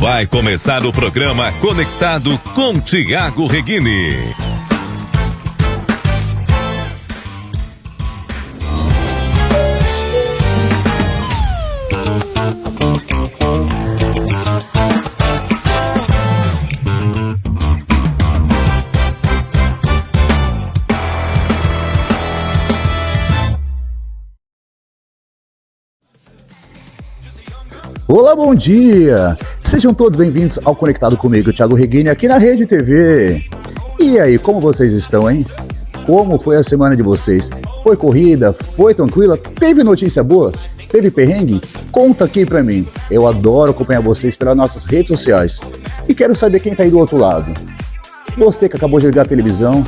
Vai começar o programa Conectado com Thiago Reguini. Olá, bom dia! Sejam todos bem-vindos ao Conectado comigo, Thiago Reguini, aqui na Rede TV. E aí, como vocês estão, hein? Como foi a semana de vocês? Foi corrida? Foi tranquila? Teve notícia boa? Teve perrengue? Conta aqui pra mim. Eu adoro acompanhar vocês pelas nossas redes sociais. E quero saber quem tá aí do outro lado. Você que acabou de ligar a televisão,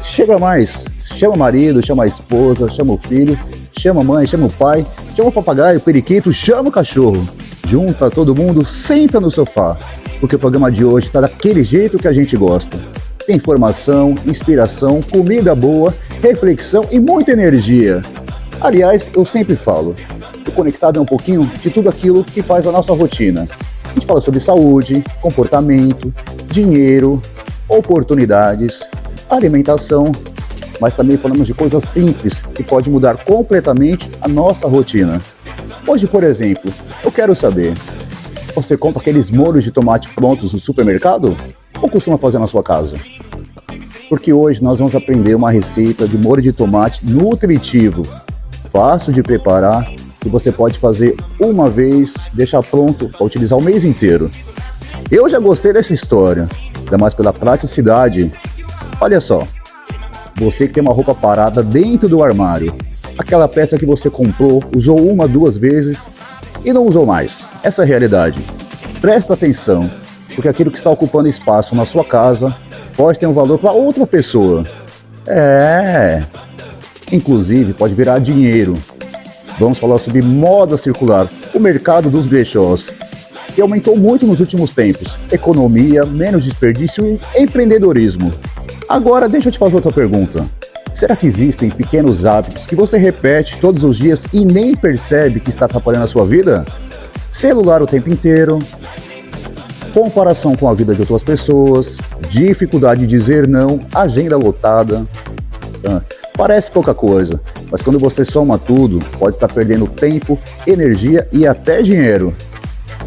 chega mais. Chama o marido, chama a esposa, chama o filho, chama a mãe, chama o pai, chama o papagaio, o periquito, chama o cachorro. Junta todo mundo, senta no sofá, porque o programa de hoje está daquele jeito que a gente gosta. Tem informação, inspiração, comida boa, reflexão e muita energia. Aliás, eu sempre falo, o Conectado é um pouquinho de tudo aquilo que faz a nossa rotina. A gente fala sobre saúde, comportamento, dinheiro, oportunidades, alimentação, mas também falamos de coisas simples que podem mudar completamente a nossa rotina. Hoje, por exemplo, eu quero saber, você compra aqueles molhos de tomate prontos no supermercado ou costuma fazer na sua casa? Porque hoje nós vamos aprender uma receita de molho de tomate nutritivo, fácil de preparar, que você pode fazer uma vez, deixar pronto para utilizar o mês inteiro. Eu já gostei dessa história, ainda mais pela praticidade. Olha só, você que tem uma roupa parada dentro do armário, aquela peça que você comprou, usou uma, duas vezes e não usou mais. Essa é a realidade. Presta atenção, porque aquilo que está ocupando espaço na sua casa pode ter um valor para outra pessoa. Inclusive pode virar dinheiro. Vamos falar sobre moda circular, o mercado dos brechós, que aumentou muito nos últimos tempos. Economia, menos desperdício e empreendedorismo. Agora deixa eu te fazer outra pergunta. Será que existem pequenos hábitos que você repete todos os dias e nem percebe que está atrapalhando a sua vida? Celular o tempo inteiro, comparação com a vida de outras pessoas, dificuldade de dizer não, agenda lotada. Parece pouca coisa, mas quando você soma tudo, pode estar perdendo tempo, energia e até dinheiro.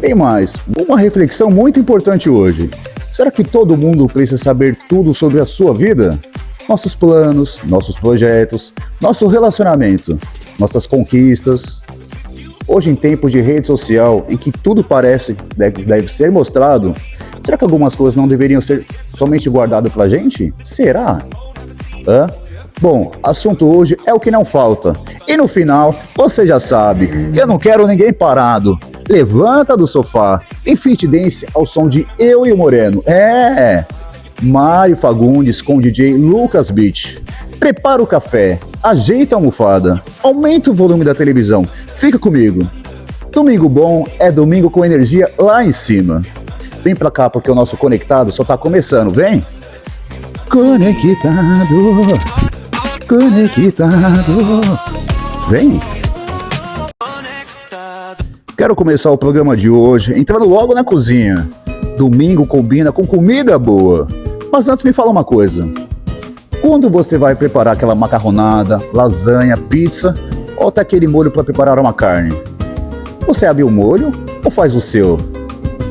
Tem mais, uma reflexão muito importante hoje. Será que todo mundo precisa saber tudo sobre a sua vida? Nossos planos, nossos projetos, nosso relacionamento, nossas conquistas. Hoje, em tempos de rede social, em que tudo parece deve ser mostrado, será que algumas coisas não deveriam ser somente guardadas pra gente? Será? Bom, assunto hoje é o que não falta. E no final, você já sabe, eu não quero ninguém parado. Levanta do sofá e fit dance ao som de Eu e o Moreno. Mário Fagundes com o DJ Lucas Beach. Prepara o café, ajeita a almofada, aumenta o volume da televisão. Fica comigo. Domingo bom é domingo com energia lá em cima. Vem pra cá porque o nosso Conectado só tá começando, vem? Conectado. Vem. Quero começar o programa de hoje entrando logo na cozinha. Domingo combina com comida boa. Mas antes me fala uma coisa. Quando você vai preparar aquela macarronada, lasanha, pizza ou até aquele molho para preparar uma carne? Você abre o molho ou faz o seu?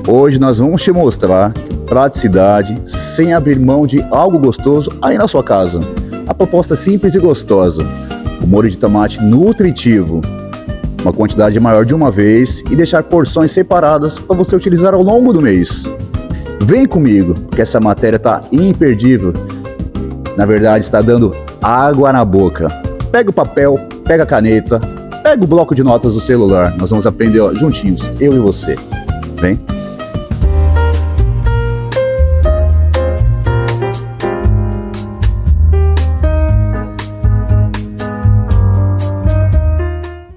Hoje nós vamos te mostrar praticidade sem abrir mão de algo gostoso aí na sua casa. A proposta é simples e gostosa. O molho de tomate nutritivo. Uma quantidade maior de uma vez e deixar porções separadas para você utilizar ao longo do mês. Vem comigo, porque essa matéria tá imperdível. Na verdade, está dando água na boca. Pega o papel, pega a caneta, pega o bloco de notas do celular. Nós vamos aprender juntinhos, eu e você. Vem.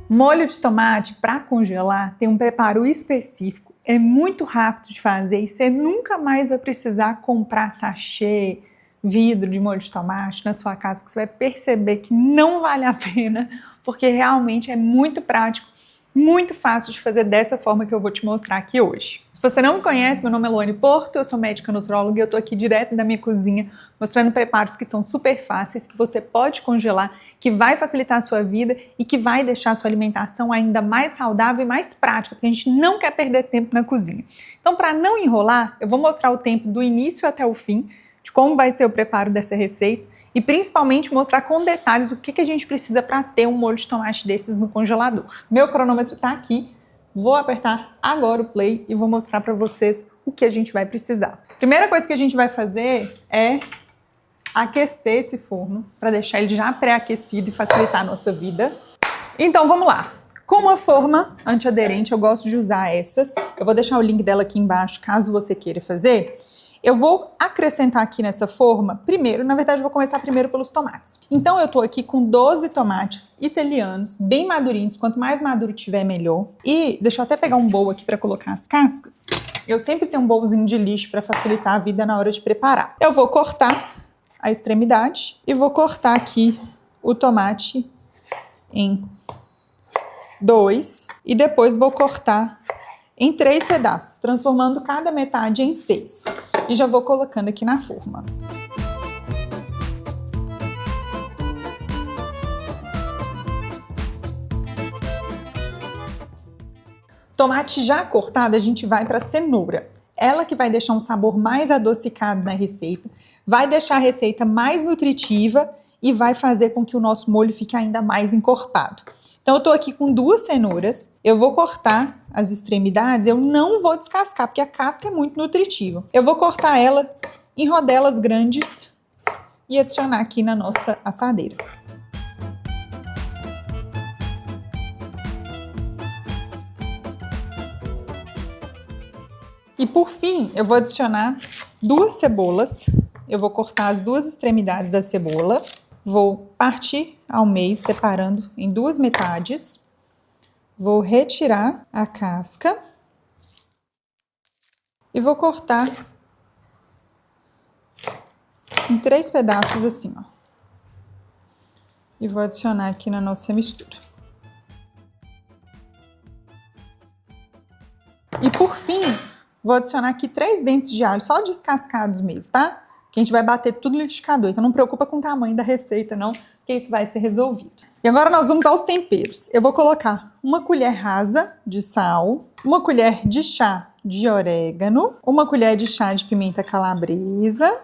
Molho de tomate para congelar tem um preparo específico, é muito rápido de fazer e você nunca mais vai precisar comprar sachê, vidro de molho de tomate na sua casa, que você vai perceber que não vale a pena, porque realmente é muito prático, muito fácil de fazer dessa forma que eu vou te mostrar aqui hoje. Se você não me conhece, meu nome é Luane Porto, eu sou médica nutróloga e eu estou aqui direto da minha cozinha mostrando preparos que são super fáceis, que você pode congelar, que vai facilitar a sua vida e que vai deixar a sua alimentação ainda mais saudável e mais prática, porque a gente não quer perder tempo na cozinha. Então, para não enrolar, eu vou mostrar o tempo do início até o fim, de como vai ser o preparo dessa receita e principalmente mostrar com detalhes o que a gente precisa para ter um molho de tomate desses no congelador. Meu cronômetro está aqui. Vou apertar agora o play e vou mostrar para vocês o que a gente vai precisar. Primeira coisa que a gente vai fazer é aquecer esse forno para deixar ele já pré-aquecido e facilitar a nossa vida. Então vamos lá. Com uma forma antiaderente, eu gosto de usar essas. Eu vou deixar o link dela aqui embaixo caso você queira fazer. Eu vou acrescentar aqui nessa forma, primeiro, na verdade eu vou começar primeiro pelos tomates. Então eu tô aqui com 12 tomates italianos, bem madurinhos, quanto mais maduro tiver melhor. E deixa eu até pegar um bowl aqui para colocar as cascas. Eu sempre tenho um bowlzinho de lixo para facilitar a vida na hora de preparar. Eu vou cortar a extremidade e vou cortar aqui o tomate em 2 e depois vou cortar em 3 pedaços, transformando cada metade em 6. E já vou colocando aqui na forma. Tomate já cortado, a gente vai para a cenoura. Ela que vai deixar um sabor mais adocicado na receita, vai deixar a receita mais nutritiva e vai fazer com que o nosso molho fique ainda mais encorpado. Então eu tô aqui com 2 cenouras, eu vou cortar as extremidades, eu não vou descascar, porque a casca é muito nutritiva. Eu vou cortar ela em rodelas grandes e adicionar aqui na nossa assadeira. E por fim, eu vou adicionar 2 cebolas, eu vou cortar as 2 extremidades da cebola. Vou partir ao meio, separando em 2 metades. Vou retirar a casca. E vou cortar em 3 pedaços assim, ó. E vou adicionar aqui na nossa mistura. E por fim, vou adicionar aqui 3 dentes de alho, só descascados mesmo, tá? Que a gente vai bater tudo no liquidificador, então não preocupa com o tamanho da receita não, porque isso vai ser resolvido. E agora nós vamos aos temperos. Eu vou colocar 1 colher rasa de sal, 1 colher de chá de orégano, 1 colher de chá de pimenta calabresa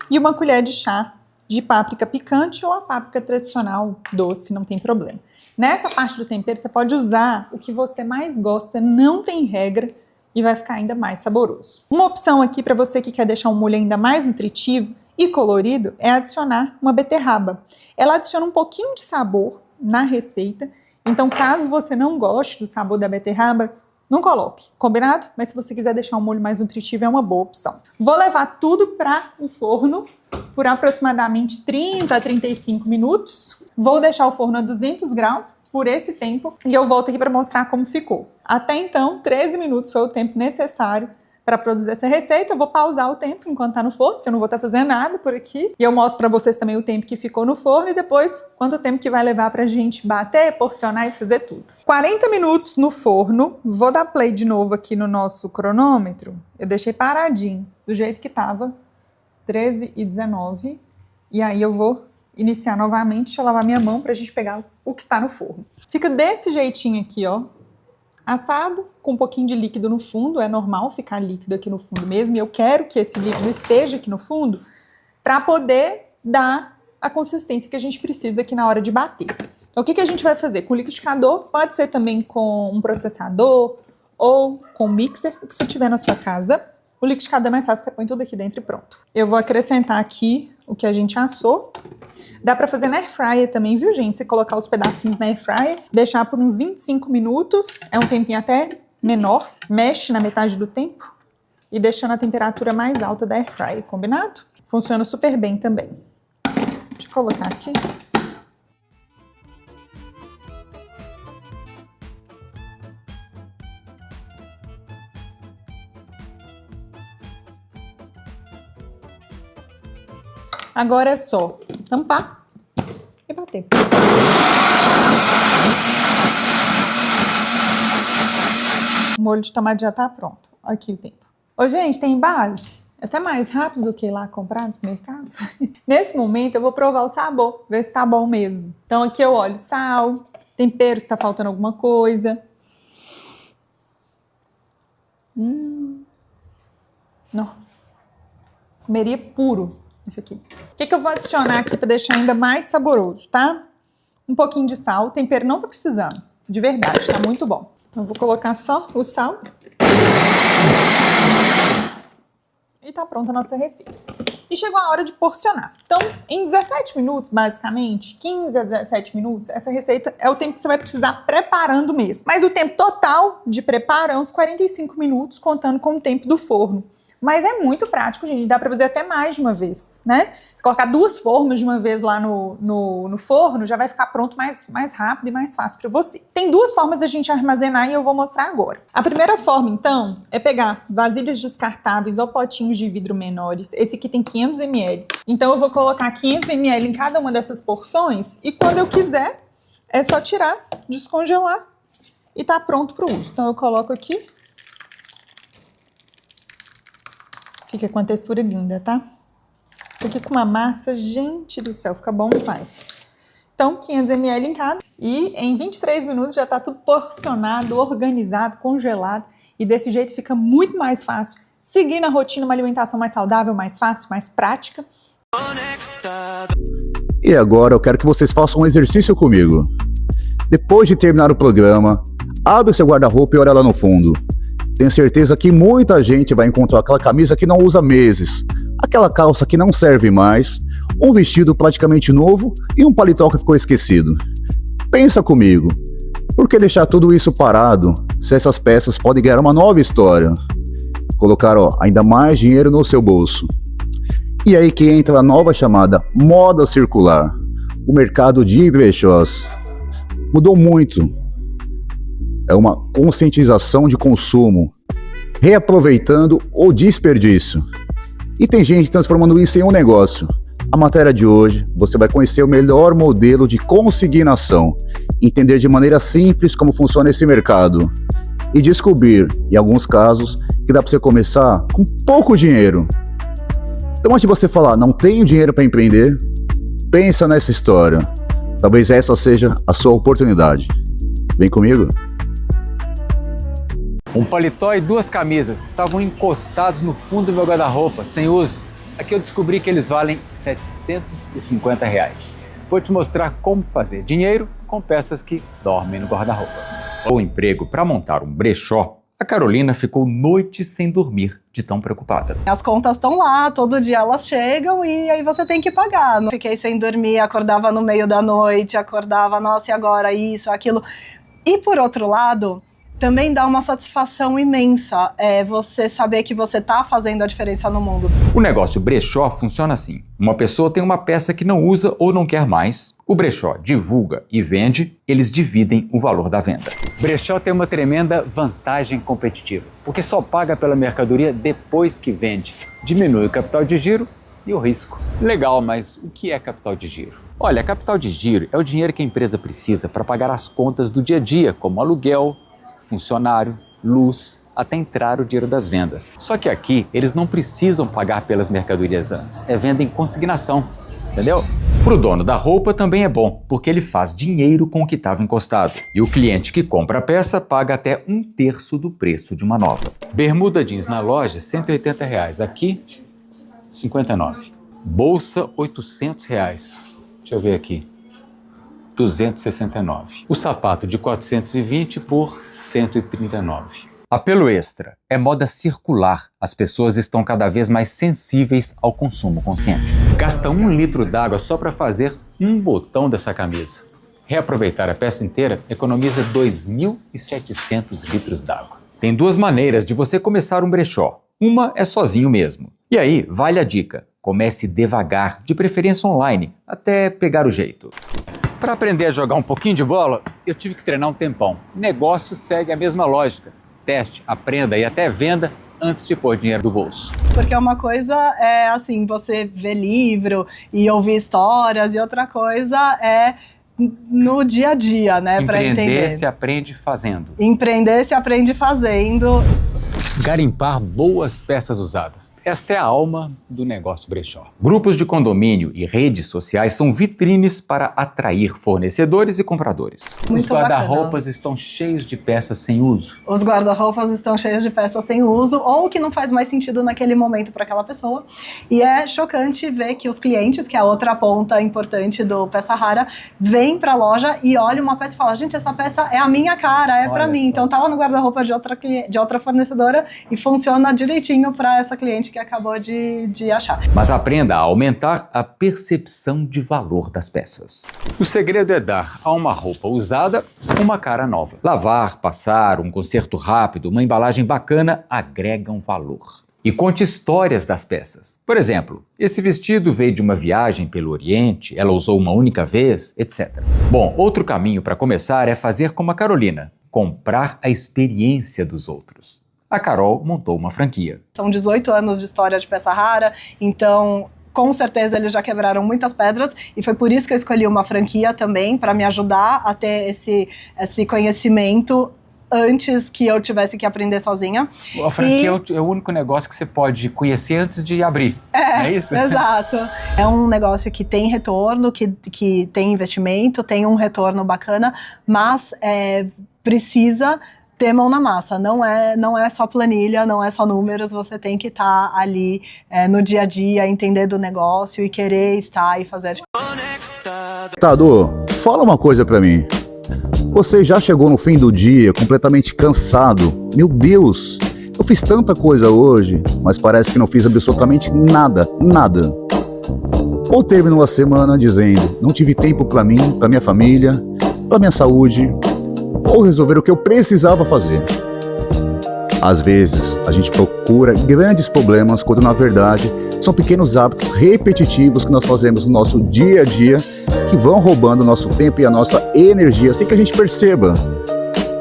e 1 colher de chá de páprica picante ou a páprica tradicional doce, não tem problema. Nessa parte do tempero você pode usar o que você mais gosta, não tem regra, e vai ficar ainda mais saboroso. Uma opção aqui para você que quer deixar um molho ainda mais nutritivo e colorido é adicionar uma beterraba. Ela adiciona um pouquinho de sabor na receita, então caso você não goste do sabor da beterraba, não coloque, combinado? Mas se você quiser deixar um molho mais nutritivo é uma boa opção. Vou levar tudo para o forno por aproximadamente 30 a 35 minutos. Vou deixar o forno a 200 graus por esse tempo e eu volto aqui para mostrar como ficou. Até então, 13 minutos foi o tempo necessário para produzir essa receita. Eu vou pausar o tempo enquanto está no forno, porque eu não vou estar fazendo nada por aqui. E eu mostro para vocês também o tempo que ficou no forno e depois quanto tempo que vai levar para a gente bater, porcionar e fazer tudo. 40 minutos no forno. Vou dar play de novo aqui no nosso cronômetro. Eu deixei paradinho, do jeito que estava, 13h19. E aí eu vou iniciar novamente, deixa eu lavar minha mão pra gente pegar o que tá no forno. Fica desse jeitinho aqui, ó, assado, com um pouquinho de líquido no fundo, é normal ficar líquido aqui no fundo mesmo, e eu quero que esse líquido esteja aqui no fundo para poder dar a consistência que a gente precisa aqui na hora de bater. Então o que a gente vai fazer? Com o liquidificador, pode ser também com um processador ou com um mixer, o que você tiver na sua casa. O liquidificador é mais fácil, você põe tudo aqui dentro e pronto. Eu vou acrescentar aqui o que a gente assou. Dá pra fazer na air fryer também, viu, gente? Você colocar os pedacinhos na air fryer, deixar por uns 25 minutos, é um tempinho até menor, mexe na metade do tempo e deixa na temperatura mais alta da air fryer, combinado? Funciona super bem também. Deixa eu colocar aqui. Agora é só tampar e bater. O molho de tomate já tá pronto. Aqui o tempo. Ô, gente, tem base? É até mais rápido do que ir lá comprar no supermercado. Nesse momento, eu vou provar o sabor, ver se tá bom mesmo. Então, aqui eu olho sal, tempero, se tá faltando alguma coisa. Não. Comeria puro isso aqui. O que eu vou adicionar aqui para deixar ainda mais saboroso, tá? Um pouquinho de sal. O tempero não tá precisando, de verdade, tá muito bom. Então, eu vou colocar só o sal. E tá pronta a nossa receita. E chegou a hora de porcionar. Então, em 17 minutos, basicamente, 15 a 17 minutos, essa receita é o tempo que você vai precisar preparando mesmo. Mas o tempo total de preparo é uns 45 minutos, contando com o tempo do forno. Mas é muito prático, gente, dá pra fazer até mais de uma vez, né? Se colocar 2 formas de uma vez lá no forno, já vai ficar pronto mais rápido e mais fácil pra você. Tem 2 formas da gente armazenar e eu vou mostrar agora. A primeira forma, então, é pegar vasilhas descartáveis ou potinhos de vidro menores. Esse aqui tem 500 ml. Então eu vou colocar 500 ml em cada uma dessas porções e quando eu quiser, é só tirar, descongelar e tá pronto pro uso. Então eu coloco aqui. Fica com a textura linda, tá? Isso aqui com uma massa, gente do céu, fica bom demais. Então, 500 ml em cada. E em 23 minutos já tá tudo porcionado, organizado, congelado. E desse jeito fica muito mais fácil. Seguir na rotina uma alimentação mais saudável, mais fácil, mais prática. E agora eu quero que vocês façam um exercício comigo. Depois de terminar o programa, abre o seu guarda-roupa e olha lá no fundo. Tenho certeza que muita gente vai encontrar aquela camisa que não usa meses, aquela calça que não serve mais, um vestido praticamente novo e um paletó que ficou esquecido. Pensa comigo, por que deixar tudo isso parado se essas peças podem ganhar uma nova história? Colocar ainda mais dinheiro no seu bolso. E aí que entra a nova chamada moda circular, o mercado de brechós. Mudou muito. É uma conscientização de consumo, reaproveitando o desperdício. E tem gente transformando isso em um negócio. A matéria de hoje, você vai conhecer o melhor modelo de consignação, entender de maneira simples como funciona esse mercado e descobrir, em alguns casos, que dá para você começar com pouco dinheiro. Então, antes de você falar, não tenho dinheiro para empreender, pensa nessa história. Talvez essa seja a sua oportunidade. Vem comigo? Um paletó e 2 camisas estavam encostados no fundo do meu guarda-roupa, sem uso. Aqui eu descobri que eles valem R$ 750. Vou te mostrar como fazer dinheiro com peças que dormem no guarda-roupa. O emprego para montar um brechó, a Carolina ficou noites sem dormir de tão preocupada. As contas estão lá, todo dia elas chegam e aí você tem que pagar. Fiquei sem dormir, acordava no meio da noite, acordava, nossa, e agora isso, aquilo. E por outro lado, também dá uma satisfação imensa você saber que você está fazendo a diferença no mundo. O negócio brechó funciona assim. Uma pessoa tem uma peça que não usa ou não quer mais. O brechó divulga e vende, eles dividem o valor da venda. Brechó tem uma tremenda vantagem competitiva, porque só paga pela mercadoria depois que vende. Diminui o capital de giro e o risco. Legal, mas o que é capital de giro? Olha, capital de giro é o dinheiro que a empresa precisa para pagar as contas do dia a dia, como aluguel, funcionário, luz, até entrar o dinheiro das vendas. Só que aqui eles não precisam pagar pelas mercadorias antes, é venda em consignação, entendeu? Para o dono da roupa também é bom, porque ele faz dinheiro com o que estava encostado. E o cliente que compra a peça paga até 1/3 do preço de uma nova. Bermuda jeans na loja, R$ 180, aqui R$ 59. Bolsa, R$ 800. Deixa eu ver aqui. 269. O sapato de 420 por 139. Apelo extra. É moda circular. As pessoas estão cada vez mais sensíveis ao consumo consciente. Gasta 1 litro d'água só para fazer um botão dessa camisa. Reaproveitar a peça inteira economiza 2.700 litros d'água. Tem 2 maneiras de você começar um brechó. Uma é sozinho mesmo. E aí, vale a dica. Comece devagar, de preferência online, até pegar o jeito. Para aprender a jogar um pouquinho de bola, eu tive que treinar um tempão. O negócio segue a mesma lógica. Teste, aprenda e até venda antes de pôr dinheiro do bolso. Porque uma coisa é assim, você ver livro e ouvir histórias, e outra coisa é no dia a dia, né? Para entender. Empreender se aprende fazendo. Empreender se aprende fazendo. Garimpar boas peças usadas. Esta é a alma do negócio brechó. Grupos de condomínio e redes sociais são vitrines para atrair fornecedores e compradores. Muito Os guarda-roupas estão cheios de peças sem uso. Os guarda-roupas estão cheios de peças sem uso ou que não faz mais sentido naquele momento para aquela pessoa. E é chocante ver que os clientes, que é a outra ponta importante do Peça Rara, vêm para a loja e olham uma peça e falam: gente, essa peça é a minha cara, é para mim. Só. Então tá lá no guarda-roupa de outra fornecedora e funciona direitinho para essa cliente que acabou de achar. Mas aprenda a aumentar a percepção de valor das peças. O segredo é dar a uma roupa usada uma cara nova. Lavar, passar, um conserto rápido, uma embalagem bacana agregam valor. E conte histórias das peças. Por exemplo, esse vestido veio de uma viagem pelo Oriente, ela usou uma única vez, etc. Bom, outro caminho para começar é fazer como a Carolina: comprar a experiência dos outros. A Carol montou uma franquia. São 18 anos de história de Peça Rara, então com certeza eles já quebraram muitas pedras e foi por isso que eu escolhi uma franquia também, para me ajudar a ter esse conhecimento antes que eu tivesse que aprender sozinha. A franquia é o único negócio que você pode conhecer antes de abrir, é isso? Exato. É um negócio que tem retorno, que tem investimento, tem um retorno bacana, mas precisa ter mão na massa, não é só planilha, não é só números, você tem que estar ali no dia a dia, entender do negócio e querer estar e fazer a diferença. Tadu, fala uma coisa pra mim. Você já chegou no fim do dia completamente cansado? Meu Deus, eu fiz tanta coisa hoje, mas parece que não fiz absolutamente nada. Ou terminou a semana dizendo: não tive tempo pra mim, pra minha família, pra minha saúde, ou resolver o que eu precisava fazer. Às vezes, a gente procura grandes problemas quando, na verdade, são pequenos hábitos repetitivos que nós fazemos no nosso dia a dia que vão roubando o nosso tempo e a nossa energia sem que a gente perceba.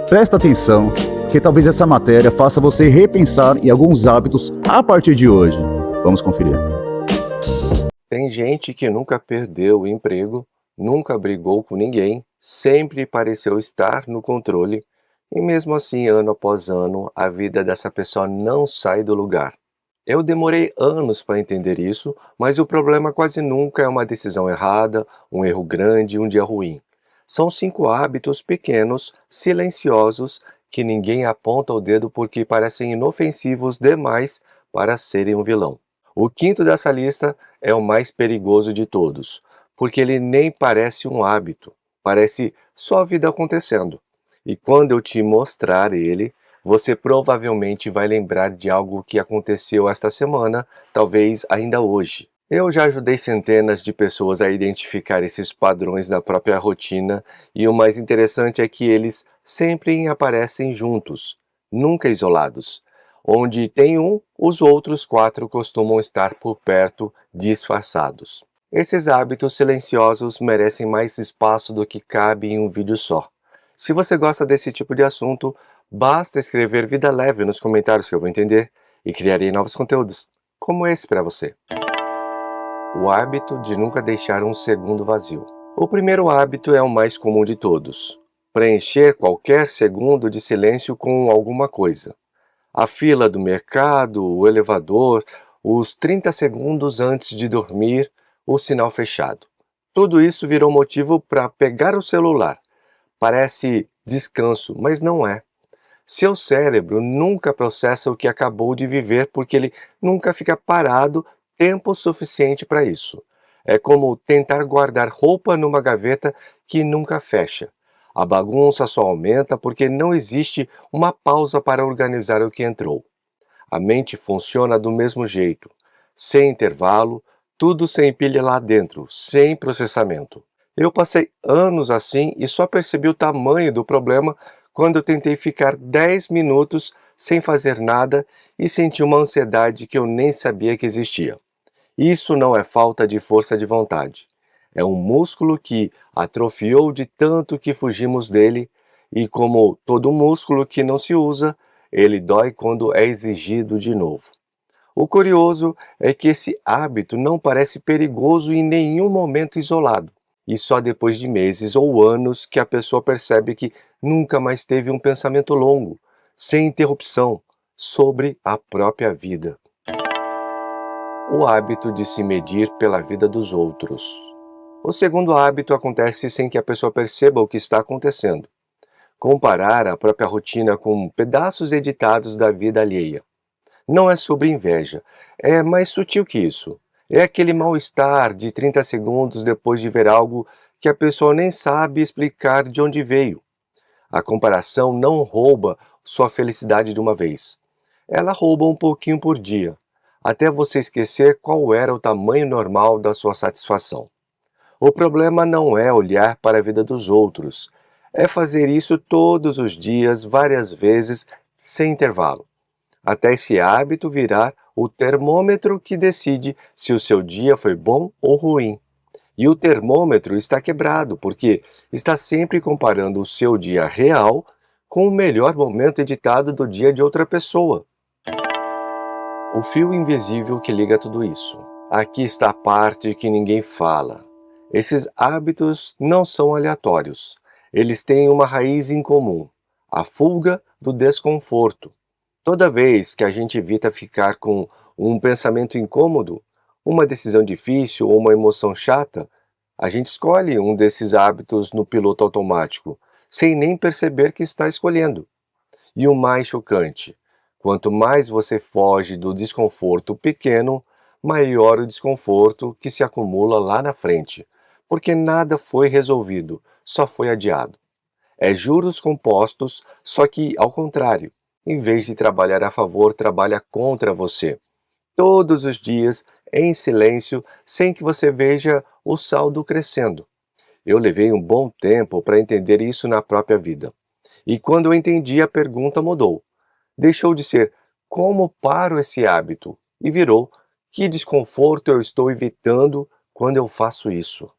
Presta atenção, que talvez essa matéria faça você repensar em alguns hábitos a partir de hoje. Vamos conferir. Tem gente que nunca perdeu o emprego, nunca brigou com ninguém, sempre pareceu estar no controle, e mesmo assim, ano após ano, a vida dessa pessoa não sai do lugar. Eu demorei anos para entender isso, mas o problema quase nunca é uma decisão errada, um erro grande, um dia ruim. São 5 hábitos pequenos, silenciosos, que ninguém aponta o dedo porque parecem inofensivos demais para serem um vilão. O 5º dessa lista é o mais perigoso de todos, porque ele nem parece um hábito, parece só a vida acontecendo. E quando eu te mostrar ele, você provavelmente vai lembrar de algo que aconteceu esta semana, talvez ainda hoje. Eu já ajudei centenas de pessoas a identificar esses padrões na própria rotina, e o mais interessante é que eles sempre aparecem juntos, nunca isolados. Onde tem um, os outros 4 costumam estar por perto, disfarçados. Esses hábitos silenciosos merecem mais espaço do que cabe em um vídeo só. Se você gosta desse tipo de assunto, basta escrever Vida Leve nos comentários que eu vou entender e criarei novos conteúdos, como esse para você. O hábito de nunca deixar um segundo vazio. O primeiro hábito é o mais comum de todos: preencher qualquer segundo de silêncio com alguma coisa. A fila do mercado, o elevador, os 30 segundos antes de dormir, o sinal fechado. Tudo isso virou motivo para pegar o celular. Parece descanso, mas não é. Seu cérebro nunca processa o que acabou de viver porque ele nunca fica parado tempo suficiente para isso. É como tentar guardar roupa numa gaveta que nunca fecha. A bagunça só aumenta porque não existe uma pausa para organizar o que entrou. A mente funciona do mesmo jeito, sem intervalo, tudo se empilha lá dentro, sem processamento. Eu passei anos assim e só percebi o tamanho do problema quando eu tentei ficar 10 minutos sem fazer nada e senti uma ansiedade que eu nem sabia que existia. Isso não é falta de força de vontade. É um músculo que atrofiou de tanto que fugimos dele e, como todo músculo que não se usa, ele dói quando é exigido de novo. O curioso é que esse hábito não parece perigoso em nenhum momento isolado. E só depois de meses ou anos que a pessoa percebe que nunca mais teve um pensamento longo, sem interrupção, sobre a própria vida. O hábito de se medir pela vida dos outros. O segundo hábito acontece sem que a pessoa perceba o que está acontecendo. Comparar a própria rotina com pedaços editados da vida alheia. Não é sobre inveja, é mais sutil que isso. É aquele mal-estar de 30 segundos depois de ver algo que a pessoa nem sabe explicar de onde veio. A comparação não rouba sua felicidade de uma vez. Ela rouba um pouquinho por dia, até você esquecer qual era o tamanho normal da sua satisfação. O problema não é olhar para a vida dos outros, é fazer isso todos os dias, várias vezes, sem intervalo, até esse hábito virar o termômetro que decide se o seu dia foi bom ou ruim. E o termômetro está quebrado, porque está sempre comparando o seu dia real com o melhor momento editado do dia de outra pessoa. O fio invisível que liga tudo isso. Aqui está a parte que ninguém fala. Esses hábitos não são aleatórios. Eles têm uma raiz em comum, a fuga do desconforto. Toda vez que a gente evita ficar com um pensamento incômodo, uma decisão difícil ou uma emoção chata, a gente escolhe um desses hábitos no piloto automático, sem nem perceber que está escolhendo. E o mais chocante, quanto mais você foge do desconforto pequeno, maior o desconforto que se acumula lá na frente, porque nada foi resolvido, só foi adiado. É juros compostos, só que ao contrário, em vez de trabalhar a favor, trabalha contra você. Todos os dias, em silêncio, sem que você veja o saldo crescendo. Eu levei um bom tempo para entender isso na própria vida. E quando eu entendi, a pergunta mudou. Deixou de ser como paro esse hábito e virou que desconforto eu estou evitando quando eu faço isso.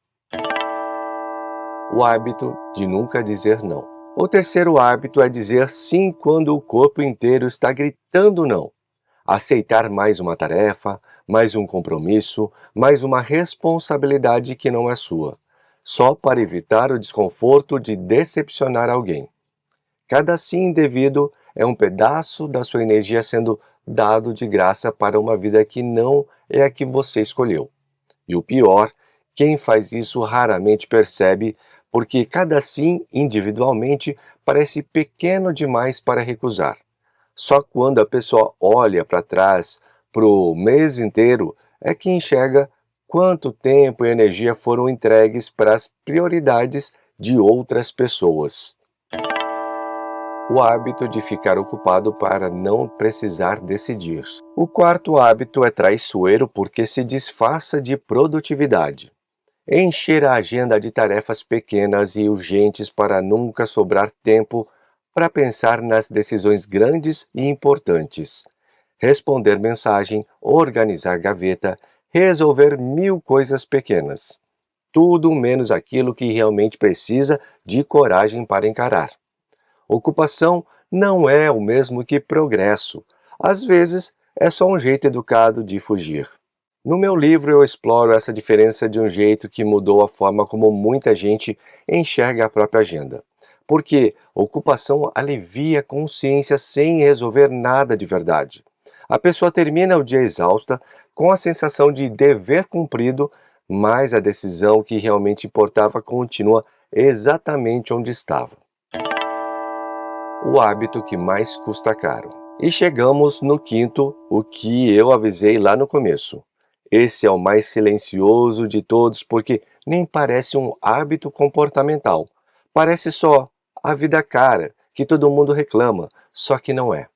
O hábito de nunca dizer não. O terceiro hábito é dizer sim quando o corpo inteiro está gritando não. Aceitar mais uma tarefa, mais um compromisso, mais uma responsabilidade que não é sua, só para evitar o desconforto de decepcionar alguém. Cada sim indevido é um pedaço da sua energia sendo dado de graça para uma vida que não é a que você escolheu. E o pior, quem faz isso raramente percebe, porque cada sim individualmente parece pequeno demais para recusar. Só quando a pessoa olha para trás, para o mês inteiro, é que enxerga quanto tempo e energia foram entregues para as prioridades de outras pessoas. O hábito de ficar ocupado para não precisar decidir. O quarto hábito é traiçoeiro porque se disfarça de produtividade. Encher a agenda de tarefas pequenas e urgentes para nunca sobrar tempo para pensar nas decisões grandes e importantes. Responder mensagem, organizar gaveta, resolver 1000 coisas pequenas. Tudo menos aquilo que realmente precisa de coragem para encarar. Ocupação não é o mesmo que progresso. Às vezes, é só um jeito educado de fugir. No meu livro eu exploro essa diferença de um jeito que mudou a forma como muita gente enxerga a própria agenda. Porque ocupação alivia a consciência sem resolver nada de verdade. A pessoa termina o dia exausta, com a sensação de dever cumprido, mas a decisão que realmente importava continua exatamente onde estava. O hábito que mais custa caro. E chegamos no quinto, o que eu avisei lá no começo. Esse é o mais silencioso de todos porque nem parece um hábito comportamental. Parece só a vida cara, que todo mundo reclama, só que não é.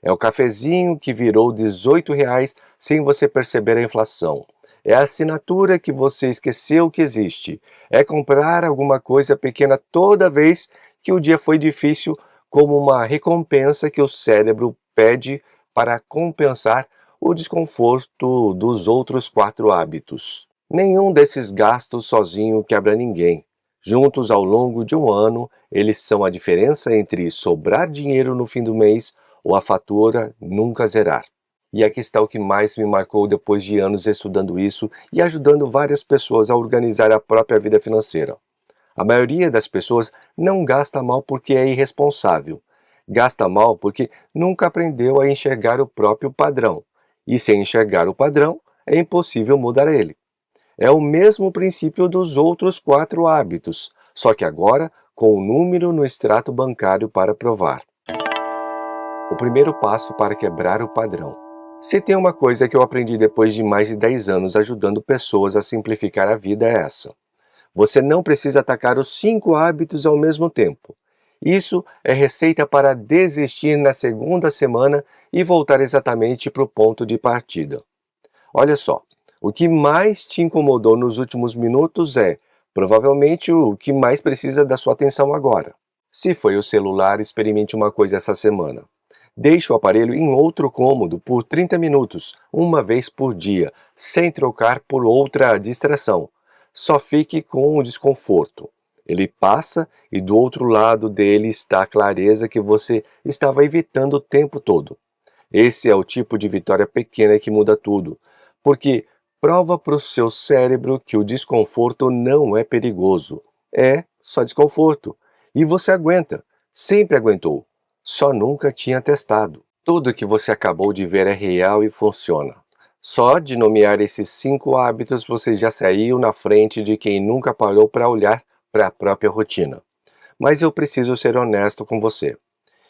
É o cafezinho que virou R$18 sem você perceber a inflação. É a assinatura que você esqueceu que existe. É comprar alguma coisa pequena toda vez que o dia foi difícil, como uma recompensa que o cérebro pede para compensar o desconforto dos outros 4 hábitos. Nenhum desses gastos sozinho quebra ninguém. Juntos ao longo de um ano, eles são a diferença entre sobrar dinheiro no fim do mês ou a fatura nunca zerar. E aqui está o que mais me marcou depois de anos estudando isso e ajudando várias pessoas a organizar a própria vida financeira. A maioria das pessoas não gasta mal porque é irresponsável. Gasta mal porque nunca aprendeu a enxergar o próprio padrão. E sem enxergar o padrão, é impossível mudar ele. É o mesmo princípio dos outros 4 hábitos, só que agora com o número no extrato bancário para provar. O primeiro passo para quebrar o padrão. Se tem uma coisa que eu aprendi depois de mais de 10 anos ajudando pessoas a simplificar a vida é essa. Você não precisa atacar os 5 hábitos ao mesmo tempo. Isso é receita para desistir na segunda semana e voltar exatamente para o ponto de partida. Olha só, o que mais te incomodou nos últimos minutos é, provavelmente, o que mais precisa da sua atenção agora. Se foi o celular, experimente uma coisa essa semana. Deixe o aparelho em outro cômodo por 30 minutos, uma vez por dia, sem trocar por outra distração. Só fique com o desconforto. Ele passa e do outro lado dele está a clareza que você estava evitando o tempo todo. Esse é o tipo de vitória pequena que muda tudo, porque prova para o seu cérebro que o desconforto não é perigoso. É só desconforto. E você aguenta, sempre aguentou. Só nunca tinha testado. Tudo que você acabou de ver é real e funciona. Só de nomear esses 5 hábitos você já saiu na frente de quem nunca parou para olhar para a própria rotina. Mas eu preciso ser honesto com você.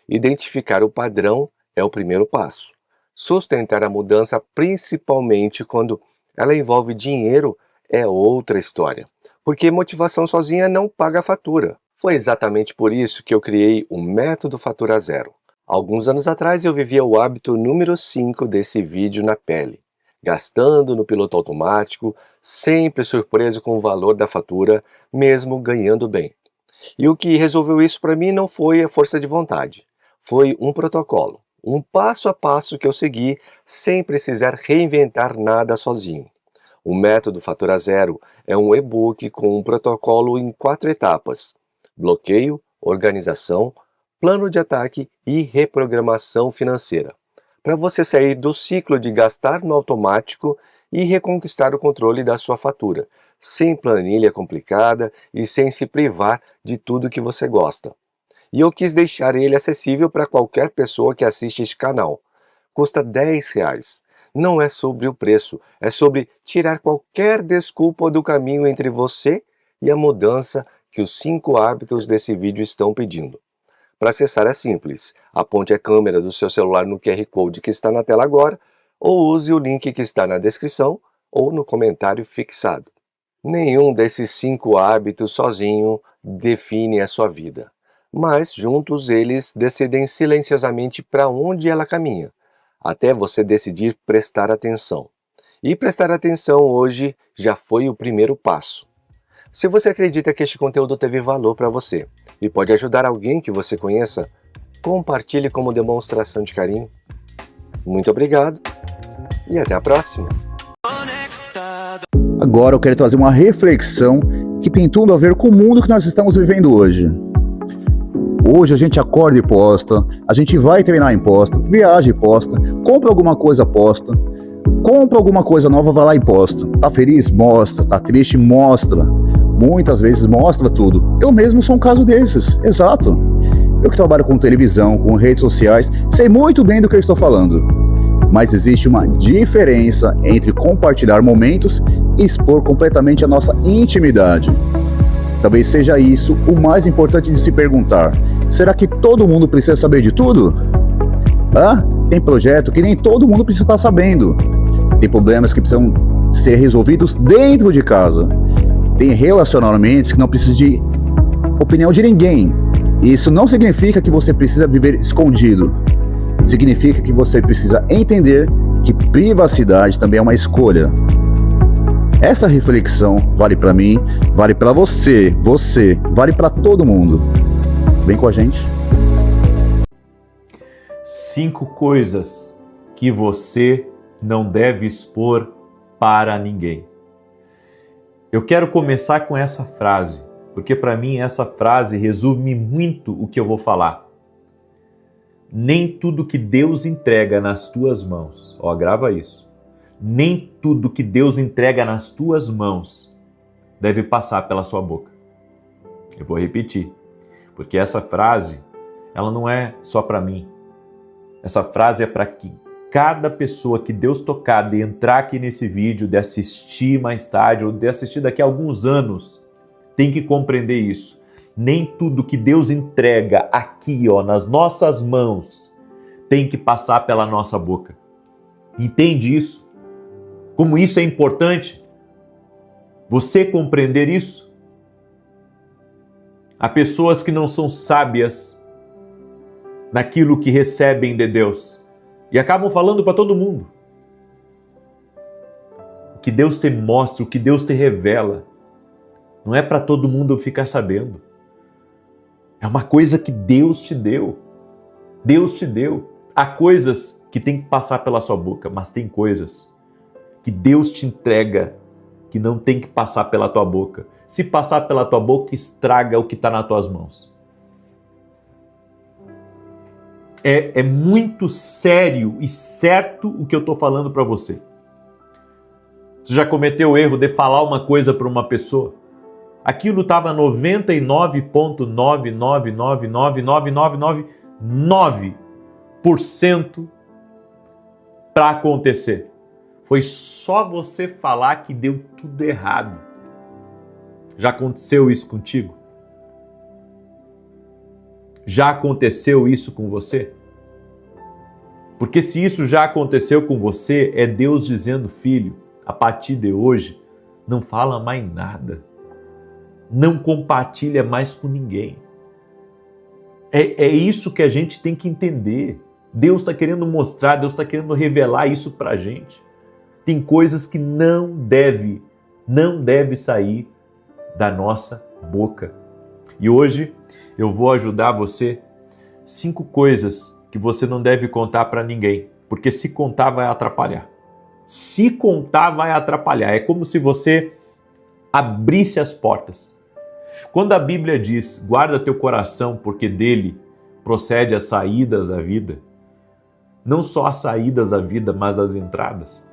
Identificar o padrão é o primeiro passo. Sustentar a mudança, principalmente quando ela envolve dinheiro, é outra história. Porque motivação sozinha não paga a fatura. Foi exatamente por isso que eu criei o Método Fatura Zero. Alguns anos atrás eu vivia o hábito número 5 desse vídeo na pele. Gastando no piloto automático, sempre surpreso com o valor da fatura, mesmo ganhando bem. E o que resolveu isso para mim não foi a força de vontade. Foi um protocolo, um passo a passo que eu segui sem precisar reinventar nada sozinho. O Método Fatura Zero é um e-book com um protocolo em 4 etapas. Bloqueio, organização, plano de ataque e reprogramação financeira. Para você sair do ciclo de gastar no automático e reconquistar o controle da sua fatura, sem planilha complicada e sem se privar de tudo que você gosta. E eu quis deixar ele acessível para qualquer pessoa que assiste este canal. Custa R$10. Não é sobre o preço, é sobre tirar qualquer desculpa do caminho entre você e a mudança que os 5 hábitos desse vídeo estão pedindo. Para acessar é simples, aponte a câmera do seu celular no QR Code que está na tela agora, ou use o link que está na descrição ou no comentário fixado. Nenhum desses 5 hábitos sozinho define a sua vida, mas juntos eles decidem silenciosamente para onde ela caminha, até você decidir prestar atenção. E prestar atenção hoje já foi o primeiro passo. Se você acredita que este conteúdo teve valor para você e pode ajudar alguém que você conheça, compartilhe como demonstração de carinho. Muito obrigado e até a próxima. Agora eu quero trazer uma reflexão que tem tudo a ver com o mundo que nós estamos vivendo hoje. Hoje a gente acorda e posta, a gente vai treinar e posta, viaja e posta, compra alguma coisa, posta, compra alguma coisa nova, vai lá e posta. Tá feliz? Mostra. Tá triste? Mostra. Muitas vezes mostra tudo. Eu mesmo sou um caso desses, exato. Eu que trabalho com televisão, com redes sociais, sei muito bem do que eu estou falando. Mas existe uma diferença entre compartilhar momentos e expor completamente a nossa intimidade. Talvez seja isso o mais importante de se perguntar. Será que todo mundo precisa saber de tudo? Tem projeto que nem todo mundo precisa estar sabendo. Tem problemas que precisam ser resolvidos dentro de casa. Tem relacionamentos que não precisam de opinião de ninguém. Isso não significa que você precisa viver escondido. Significa que você precisa entender que privacidade também é uma escolha. Essa reflexão vale para mim, vale para você, vale para todo mundo. Vem com a gente. 5 coisas que você não deve expor para ninguém. Eu quero começar com essa frase, porque para mim essa frase resume muito o que eu vou falar. Nem tudo que Deus entrega nas tuas mãos, grava isso. Nem tudo que Deus entrega nas tuas mãos deve passar pela sua boca. Eu vou repetir, porque essa frase ela não é só para mim. Essa frase é para que cada pessoa que Deus tocar de entrar aqui nesse vídeo, de assistir mais tarde ou de assistir daqui a alguns anos, tem que compreender isso. Nem tudo que Deus entrega aqui, nas nossas mãos, tem que passar pela nossa boca. Entende isso? Como isso é importante? Você compreender isso? Há pessoas que não são sábias naquilo que recebem de Deus e acabam falando para todo mundo. O que Deus te mostra, o que Deus te revela, não é para todo mundo ficar sabendo. É uma coisa que Deus te deu. Deus te deu. Há coisas que tem que passar pela sua boca, mas tem coisas que Deus te entrega que não tem que passar pela tua boca. Se passar pela tua boca, estraga o que está nas tuas mãos. É muito sério e certo o que eu estou falando para você. Você já cometeu o erro de falar uma coisa para uma pessoa? Aquilo estava 99,9999999% para acontecer. Foi só você falar que deu tudo errado. Já aconteceu isso contigo? Já aconteceu isso com você? Porque se isso já aconteceu com você, é Deus dizendo, filho, a partir de hoje, não fala mais nada. Não compartilha mais com ninguém. É isso que a gente tem que entender. Deus está querendo mostrar, Deus está querendo revelar isso para a gente. Tem coisas que não deve sair da nossa boca. E hoje eu vou ajudar você 5 coisas que você não deve contar para ninguém, porque se contar vai atrapalhar. Se contar vai atrapalhar. É como se você abrisse as portas. Quando a Bíblia diz, guarda teu coração, porque dele procede as saídas da vida, não só as saídas da vida, mas as entradas.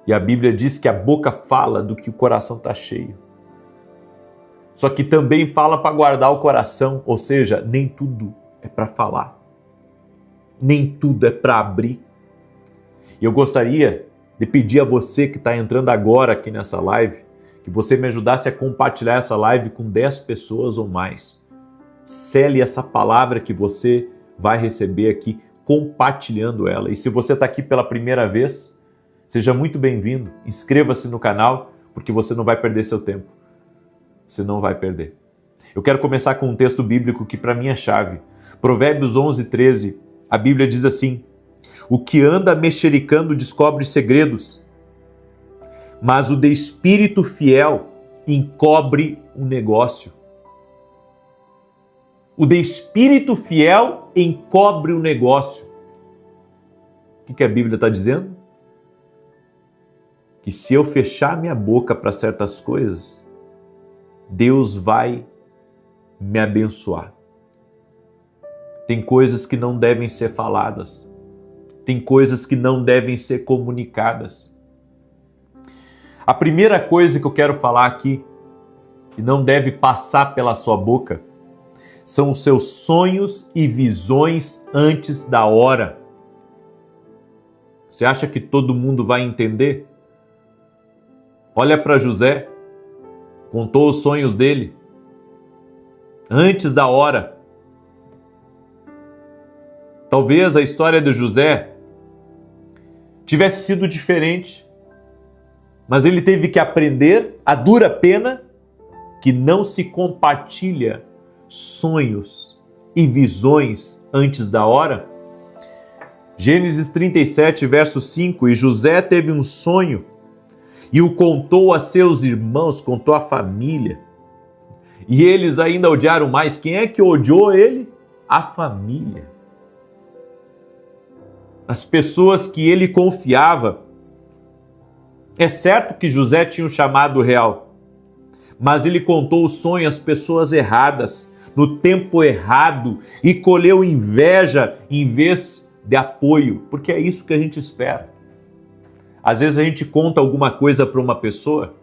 E a Bíblia diz que a boca fala do que o coração está cheio. Só que também fala para guardar o coração, ou seja, nem tudo é para falar. Nem tudo é para abrir. E eu gostaria de pedir a você que está entrando agora aqui nessa live, que você me ajudasse a compartilhar essa live com 10 pessoas ou mais. Sele essa palavra que você vai receber aqui, compartilhando ela. E se você está aqui pela primeira vez, seja muito bem-vindo. Inscreva-se no canal, porque você não vai perder seu tempo. Você não vai perder. Eu quero começar com um texto bíblico que para mim é chave. Provérbios 11:13, a Bíblia diz assim, o que anda mexericando descobre segredos, mas o de espírito fiel encobre o negócio. O de espírito fiel encobre o negócio. O que a Bíblia está dizendo? Que se eu fechar minha boca para certas coisas, Deus vai me abençoar. Tem coisas que não devem ser faladas. Tem coisas que não devem ser comunicadas. A primeira coisa que eu quero falar aqui, que não deve passar pela sua boca, são os seus sonhos e visões antes da hora. Você acha que todo mundo vai entender? Olha para José, contou os sonhos dele antes da hora. Talvez a história de José tivesse sido diferente, mas ele teve que aprender a dura pena que não se compartilha sonhos e visões antes da hora. Gênesis 37, verso 5, e José teve um sonho e o contou a seus irmãos, contou à família. E eles ainda odiaram mais. Quem é que odiou ele? A família. As pessoas que ele confiava. É certo que José tinha um chamado real, mas ele contou o sonho às pessoas erradas, no tempo errado, e colheu inveja em vez de apoio, porque é isso que a gente espera. Às vezes a gente conta alguma coisa para uma pessoa,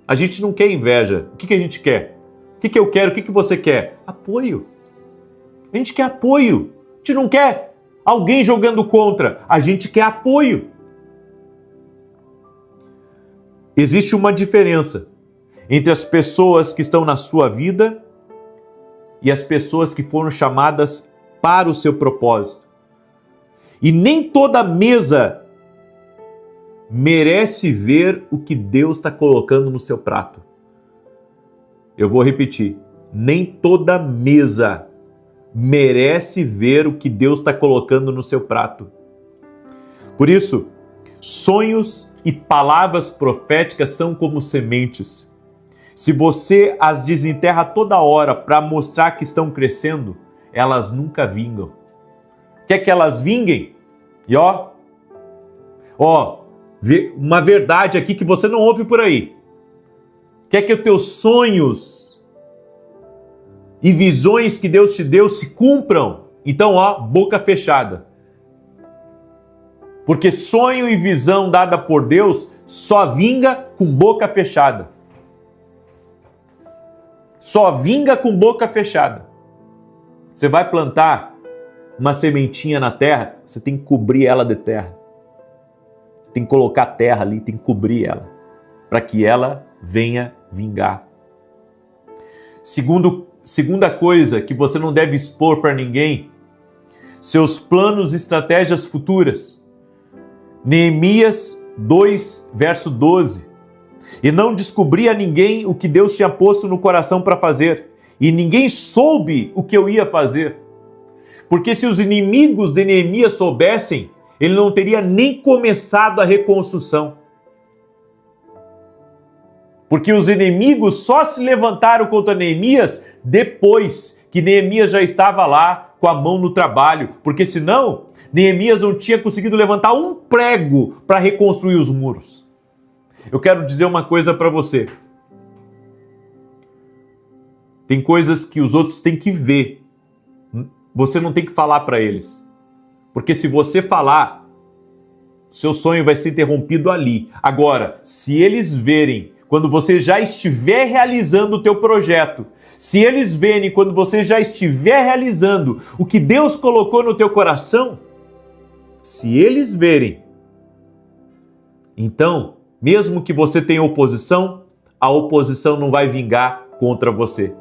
a gente não quer inveja. O que a gente quer? O que eu quero? O que você quer? Apoio. A gente quer apoio. A gente não quer alguém jogando contra. A gente quer apoio. Existe uma diferença entre as pessoas que estão na sua vida e as pessoas que foram chamadas para o seu propósito. E nem toda mesa merece ver o que Deus está colocando no seu prato. Eu vou repetir. Nem toda mesa merece ver o que Deus está colocando no seu prato. Por isso, sonhos e palavras proféticas são como sementes. Se você as desenterra toda hora para mostrar que estão crescendo, elas nunca vingam. Quer que elas vinguem? E uma verdade aqui que você não ouve por aí. Quer que os teus sonhos e visões que Deus te deu se cumpram? Então, boca fechada. Porque sonho e visão dada por Deus só vinga com boca fechada. Só vinga com boca fechada. Você vai plantar uma sementinha na terra, você tem que cobrir ela de terra. Você tem que colocar terra ali, tem que cobrir ela, para que ela venha vingar. Segunda coisa que você não deve expor para ninguém, seus planos e estratégias futuras. Neemias 2, verso 12. E não descobri a ninguém o que Deus tinha posto no coração para fazer, e ninguém soube o que eu ia fazer. Porque se os inimigos de Neemias soubessem, ele não teria nem começado a reconstrução. Porque os inimigos só se levantaram contra Neemias depois que Neemias já estava lá com a mão no trabalho. Porque senão, Neemias não tinha conseguido levantar um prego para reconstruir os muros. Eu quero dizer uma coisa para você. Tem coisas que os outros têm que ver. Você não tem que falar para eles. Porque se você falar, seu sonho vai ser interrompido ali. Agora, se eles verem quando você já estiver realizando o teu projeto, se eles verem quando você já estiver realizando o que Deus colocou no teu coração, se eles verem, então, mesmo que você tenha oposição, a oposição não vai vingar contra você.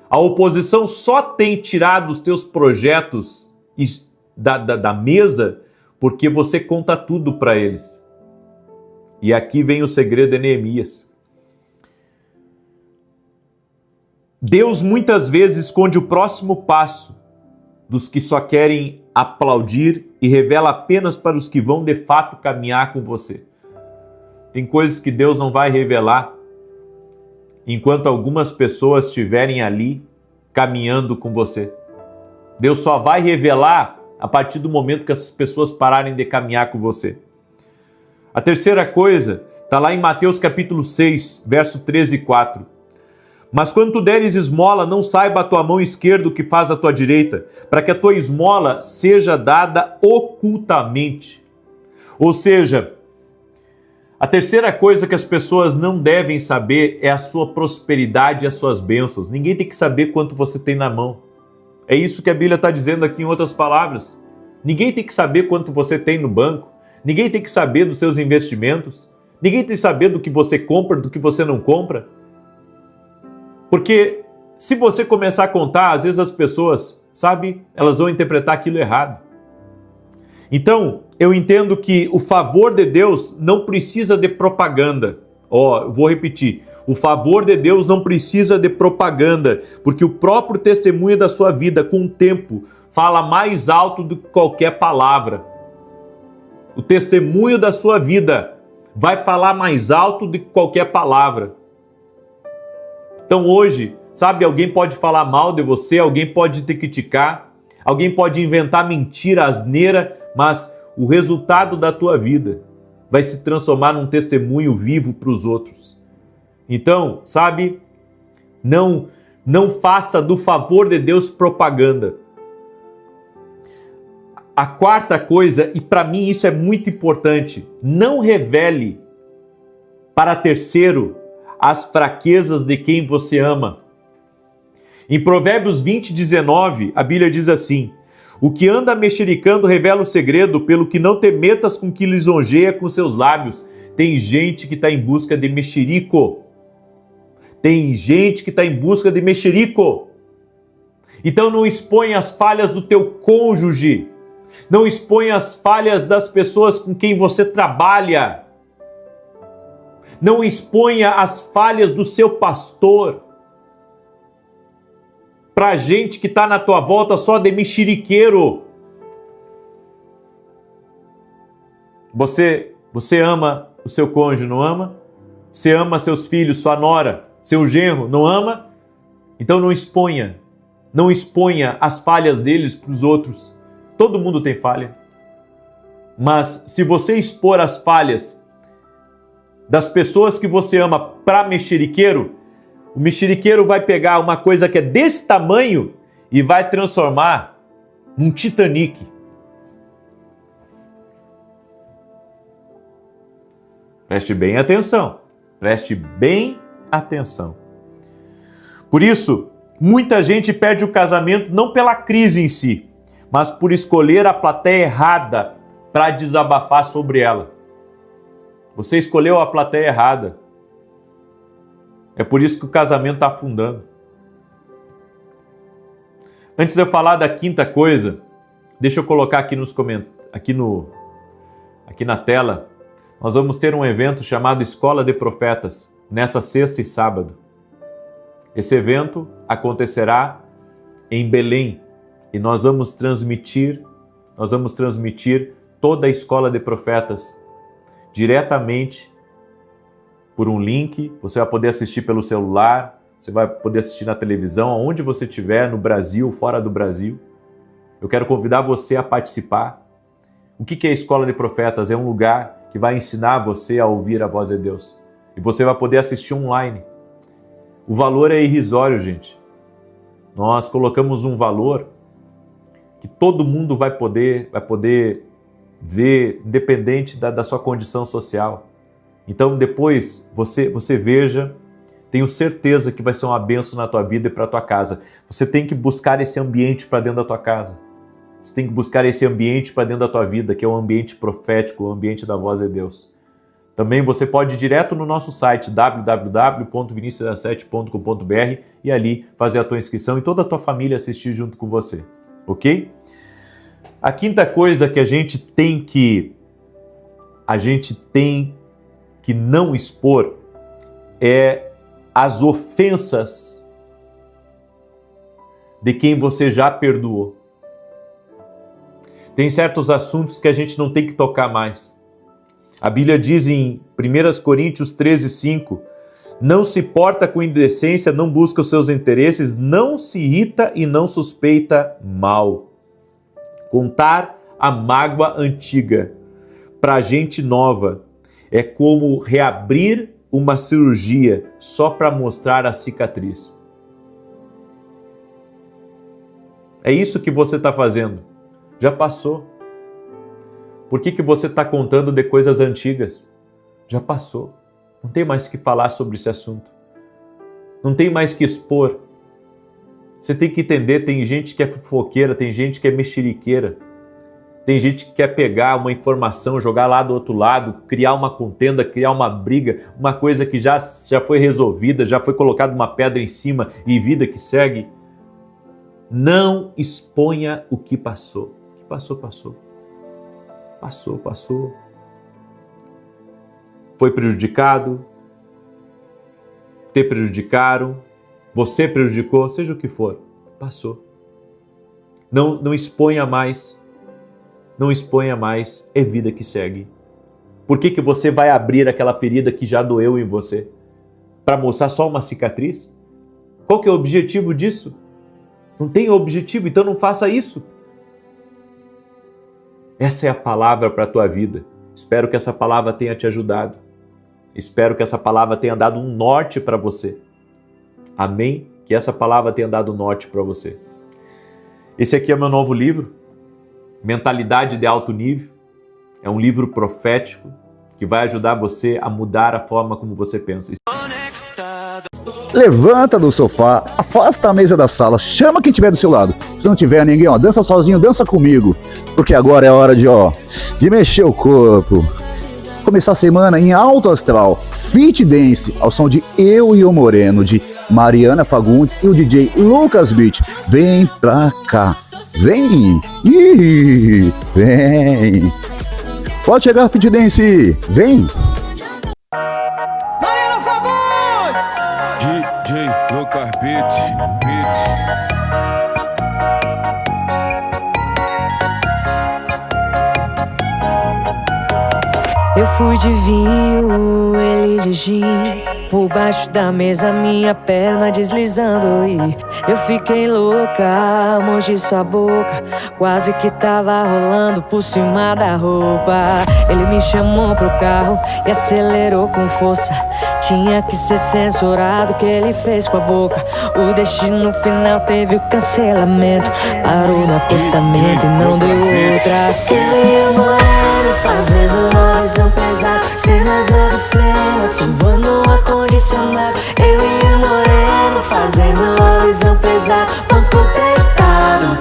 A oposição só tem tirado os teus projetos da mesa porque você conta tudo para eles. E aqui vem o segredo de Neemias. Deus muitas vezes esconde o próximo passo dos que só querem aplaudir e revela apenas para os que vão de fato caminhar com você. Tem coisas que Deus não vai revelar enquanto algumas pessoas estiverem ali caminhando com você. Deus só vai revelar a partir do momento que essas pessoas pararem de caminhar com você. A terceira coisa está lá em Mateus capítulo 6, verso 13 e 4. Mas quando tu deres esmola, não saiba a tua mão esquerda o que faz a tua direita, para que a tua esmola seja dada ocultamente. Ou seja, a terceira coisa que as pessoas não devem saber é a sua prosperidade e as suas bênçãos. Ninguém tem que saber quanto você tem na mão. É isso que a Bíblia está dizendo aqui em outras palavras. Ninguém tem que saber quanto você tem no banco. Ninguém tem que saber dos seus investimentos. Ninguém tem que saber do que você compra, do que você não compra. Porque se você começar a contar, às vezes as pessoas, elas vão interpretar aquilo errado. Então, eu entendo que o favor de Deus não precisa de propaganda. Eu vou repetir. O favor de Deus não precisa de propaganda, porque o próprio testemunho da sua vida, com o tempo, fala mais alto do que qualquer palavra. O testemunho da sua vida vai falar mais alto do que qualquer palavra. Então hoje, alguém pode falar mal de você, alguém pode te criticar, alguém pode inventar mentira, asneira, mas o resultado da tua vida vai se transformar num testemunho vivo para os outros. Então, não faça do favor de Deus propaganda. A quarta coisa, e para mim isso é muito importante, não revele para terceiro as fraquezas de quem você ama. Em Provérbios 20:19, a Bíblia diz assim: o que anda mexericando revela o segredo, pelo que não te metas com que lisonjeia com seus lábios. Tem gente que está em busca de mexerico. Tem gente que está em busca de mexerico. Então não expõe as falhas do teu cônjuge. Não expõe as falhas das pessoas com quem você trabalha. Não exponha as falhas do seu pastor para gente que está na tua volta só de mexeriqueiro. Você ama o seu cônjuge, não ama? Você ama seus filhos, sua nora, seu genro, não ama? Então não exponha as falhas deles para os outros. Todo mundo tem falha. Mas se você expor as falhas das pessoas que você ama para mexeriqueiro, o mexeriqueiro vai pegar uma coisa que é desse tamanho e vai transformar num Titanic. Preste bem atenção. Preste bem atenção. Por isso, muita gente perde o casamento não pela crise em si, mas por escolher a plateia errada para desabafar sobre ela. Você escolheu a plateia errada. É por isso que o casamento está afundando. Antes de eu falar da quinta coisa, deixa eu colocar aqui nos comentários, aqui na tela. Nós vamos ter um evento chamado Escola de Profetas, nessa sexta e sábado. Esse evento acontecerá em Belém e nós vamos transmitir toda a Escola de Profetas diretamente por um link. Você vai poder assistir pelo celular, você vai poder assistir na televisão, aonde você estiver, no Brasil, fora do Brasil. Eu quero convidar você a participar. O que é a Escola de Profetas? É um lugar que vai ensinar você a ouvir a voz de Deus. E você vai poder assistir online. O valor é irrisório, gente. Nós colocamos um valor que todo mundo vai poder ver, independente da sua condição social. Então depois você veja, tenho certeza que vai ser uma bênção na tua vida e para a tua casa. Você tem que buscar esse ambiente para dentro da tua casa. Você tem que buscar esse ambiente para dentro da tua vida, que é um ambiente profético, o ambiente da voz de Deus. Também você pode ir direto no nosso site www.vinicius17.com.br e ali fazer a tua inscrição e toda a tua família assistir junto com você, ok? A quinta coisa que a gente tem que não expor é as ofensas de quem você já perdoou. Tem certos assuntos que a gente não tem que tocar mais. A Bíblia diz em 1 Coríntios 13:5, não se porta com indecência, não busca os seus interesses, não se irrita e não suspeita mal. Contar a mágoa antiga para gente nova é como reabrir uma cirurgia só para mostrar a cicatriz. É isso que você está fazendo. Já passou. Por que você está contando de coisas antigas? Já passou. Não tem mais que falar sobre esse assunto. Não tem mais que expor. Você tem que entender, tem gente que é fofoqueira, tem gente que é mexeriqueira. Tem gente que quer pegar uma informação, jogar lá do outro lado, criar uma contenda, criar uma briga, uma coisa que já foi resolvida, já foi colocada uma pedra em cima e vida que segue. Não exponha o que passou. O que passou, passou. Passou. Foi prejudicado, te prejudicaram, você prejudicou, seja o que for, passou. Não exponha mais. Não exponha mais, é vida que segue. Por que você vai abrir aquela ferida que já doeu em você? Para mostrar só uma cicatriz? Qual que é o objetivo disso? Não tem objetivo, então não faça isso. Essa é a palavra para a tua vida. Espero que essa palavra tenha te ajudado. Espero que essa palavra tenha dado um norte para você. Amém? Que essa palavra tenha dado um norte para você. Esse aqui é o meu novo livro, Mentalidade de Alto Nível. É um livro profético que vai ajudar você a mudar a forma como você pensa. levanta do sofá, afasta a mesa da sala, chama quem tiver do seu lado. Se não tiver ninguém, ó, dança sozinho, dança comigo. Porque agora é hora de mexer o corpo. Começar a semana em alto astral, fit dance, ao som de Eu e o Moreno, de Mariana Fagundes e o DJ Lucas Beat. Vem pra cá, vem, vem. Pode chegar, fit dance, vem. Mariana Fagundes! DJ Lucas Beat. Eu fui de vinho, ele de gin. Por baixo da mesa, minha perna deslizando. E eu fiquei louca, mordi sua boca. Quase que tava rolando por cima da roupa. Ele me chamou pro carro e acelerou com força. Tinha que ser censurado o que ele fez com a boca. O destino final teve o cancelamento. Parou no acostamento e não deu outra. Eu e o Moreno fazendo uma visão pesada. Cenas obscenas, suando o ar-condicionado. Eu e o Moreno fazendo uma visão pesada. Banco deitado.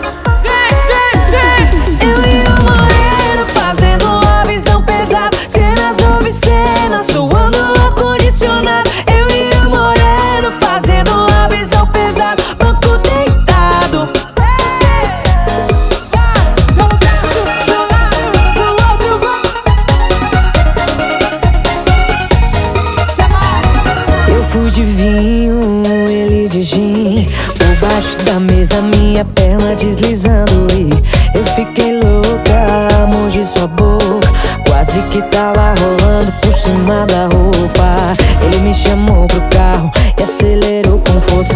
Eu e o Moreno fazendo uma visão pesada. Cenas obscenas, suando o ar-condicionado. Eu e o Moreno fazendo uma visão pesada. Banco deitado. Eu fui de vinho, ele de gin. Por baixo da mesa, minha perna deslizando. E eu fiquei louca, mordi sua boca. Quase que tava rolando por cima da roupa. Ele me chamou pro carro e acelerou com força.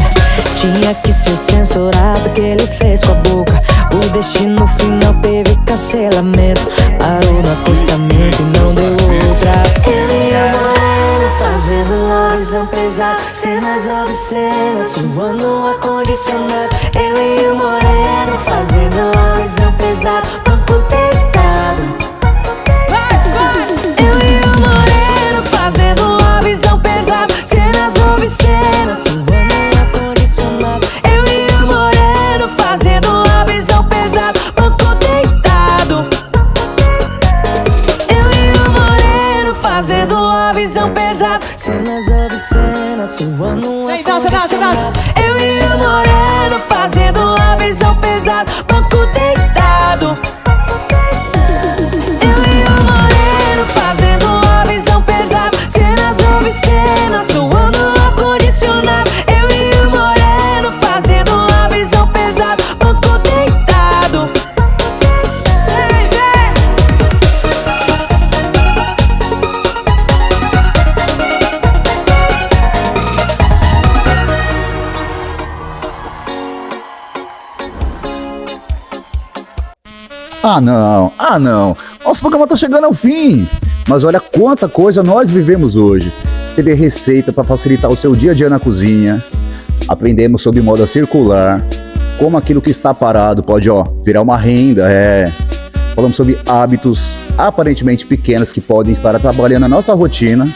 Tinha que ser censurado o que ele fez com a boca. O destino final teve cancelamento. Parou no acostamento e não deu outra. Eu e o Moreno fazendo uma visão pesada. Cenas obscenas, suando o ar-condicionado. Eu e o Moreno fazendo uma visão pesada. Banco deitado. Eu e o Moreno fazendo uma visão pesada. Cenas obscenas, suando o ar-condicionado. Eu e o Moreno fazendo uma visão pesada. Banco deitado. Eu e o Moreno fazendo uma visão pesada. Cenas obscenas, suando o ar-condicionado. Eu e o Moreno fazendo uma visão pesada. Banco deitado. Eu e o Moreno fazendo uma visão pesada. Cenas obscenas, suando o ar-condicionado. Eu e o Moreno fazendo uma visão pesada. Banco deitado. Ah não, nosso programa tá chegando ao fim. Mas olha quanta coisa nós vivemos hoje. Teve receita para facilitar o seu dia a dia na cozinha. Aprendemos sobre moda circular. Como aquilo que está parado pode, virar uma renda, Falamos sobre hábitos aparentemente pequenos que podem estar atrapalhando a nossa rotina.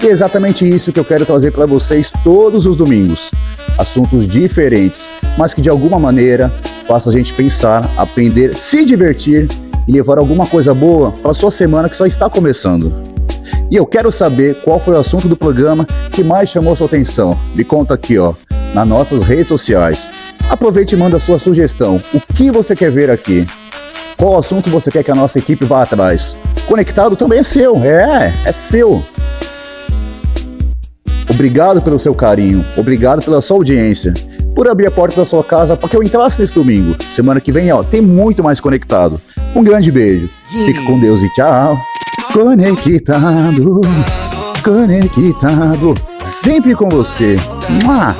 E é exatamente isso que eu quero trazer para vocês todos os domingos. Assuntos diferentes, mas que de alguma maneira façam a gente pensar, aprender, se divertir e levar alguma coisa boa para a sua semana que só está começando. E eu quero saber qual foi o assunto do programa que mais chamou a sua atenção. Me conta aqui, nas nossas redes sociais. Aproveite e manda a sua sugestão. O que você quer ver aqui? Qual assunto você quer que a nossa equipe vá atrás? Conectado também é seu, é seu. Obrigado pelo seu carinho, obrigado pela sua audiência, por abrir a porta da sua casa para que eu entrasse nesse domingo. Semana que vem, tem muito mais Conectado. Um grande beijo, fique com Deus e tchau. Conectado, sempre com você. Mua.